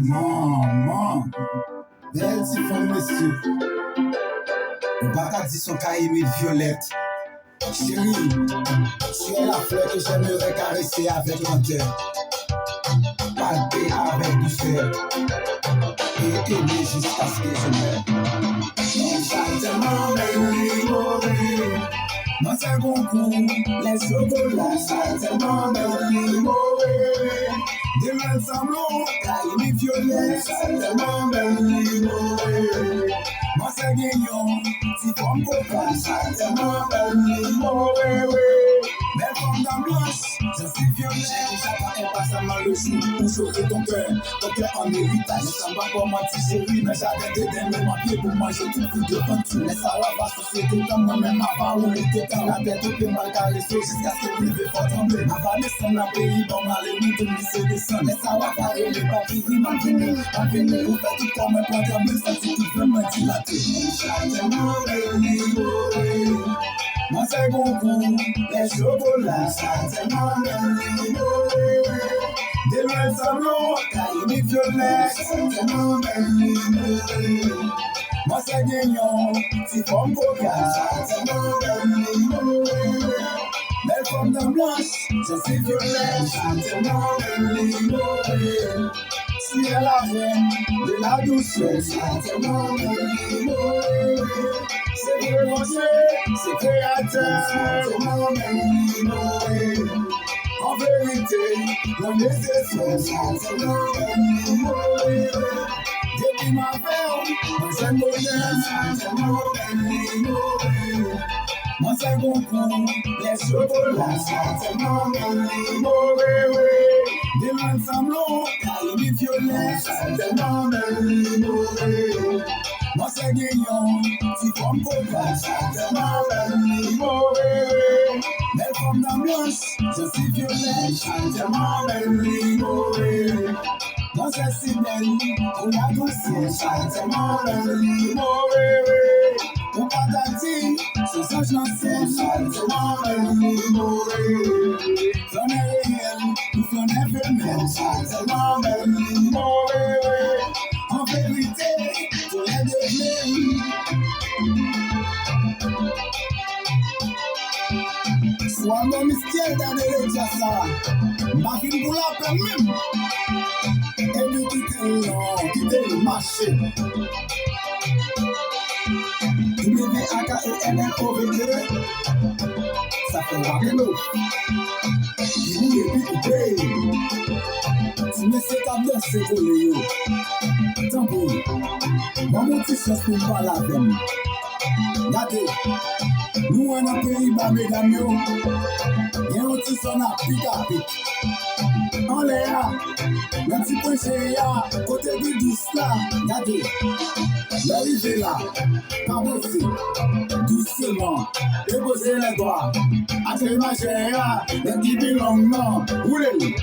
Maman, belle petite femme, monsieur. On va pas dire son caïmé violette. Chérie, tu es la fleur que j'aimerais caresser avec lenteur. Palper avec douceur. Et aimer jusqu'à ce que je meure. Tellement belle, mon second coup, les chocolats, tellement belle, des mains semblant, caïmé violette, tellement belle, mon second, si comme coca, tellement belle, mais comme dans blanche, je suis violet, j'attends impatiemment le jour pour chauffer ton cœur en héritage. Ça va pas mentir chérie, mais j'avais des dents, mon pied pour manger tout plus devant tout. Les savoir va société comme moi-même avant où était quand la tête au pied mal caressée jusqu'à ce que privé faut trembler. Avant descendre la pays, bon aller nous de lycée descendre. Les savoir parler, les papiers, m'en venir, vous faites tout comme un point de bleu, ça c'est tout vraiment dilaté. Mon second coup, les chocolats, tellement belle, des mains semblant, caïmé violet, tellement belle, mon second, si comme coca, tellement belle, belle forme de blanche, je suis violet, tellement belle, si elle a de la douceur, tellement belle, c'est volontiers, c'est créateur, en vérité, l'homme nécessaire, depuis ma ferme, mon jeune bonheur, mon second coup, les chocolats, des mains semblant, caïmé violet, tellement belle, mon second, si comme coca, tellement belle, belle forme d'un blanche, je suis violet, tellement belle, mon c'est si belle, on a douceur, tellement belle, on patati, ce sang je l'ancien, tellement belle, j'en ai réel, ou j'en ai femelle, tellement belle, en vérité, pour les devenir. Soit mon mystère dans les ça, ma vie pour la peine même. Et nous quitter le marché. WAKENLOVE, ça fait Wakelo. Il est écouté. Si mes sécables se collent, tant pis. Mon petit chance pour pas la peine. Regardez, nous on a pays bas mesdames yo, et on petit son à pique à pique. En l'air, le petit point chéri côté du douce là, regardez, l'arrivée là, pas bosser, doucement, déposer les doigts, après ma chérie, les petits bilons non, roulez,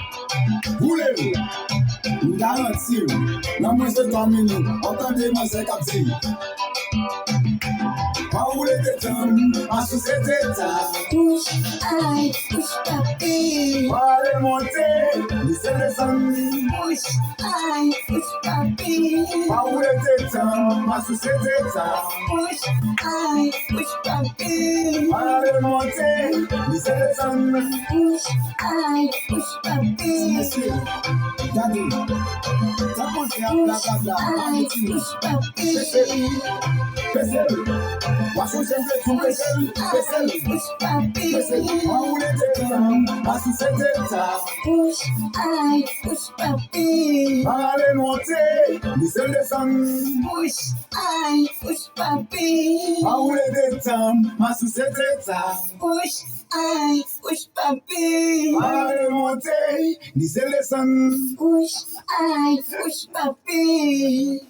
garantir, la moins de 3 minutes, entendez-moi c'est captif. Où les tétons, ma société ta Push, aïe, push, papi. va les monter, laissez descendre. Push, aïe, push, papi. Où les tétons, ma société ta Push, aïe, push, papi. va les monter, laissez descendre. Push, aïe, push, papi. Monsieur, regardez, ça pense à blabla, Aïe, push, papi. Pessel, Washou j'aime tout Pessel, Push, papi. où les tétons, ma société ta Push, aïe, push, papi. va les monter, laissez descendre. Push, aïe, push, papi. Où les tétons, ma société ta Push, aïe, push, papi. va les monter, laissez descendre. Push, aïe, push, papi.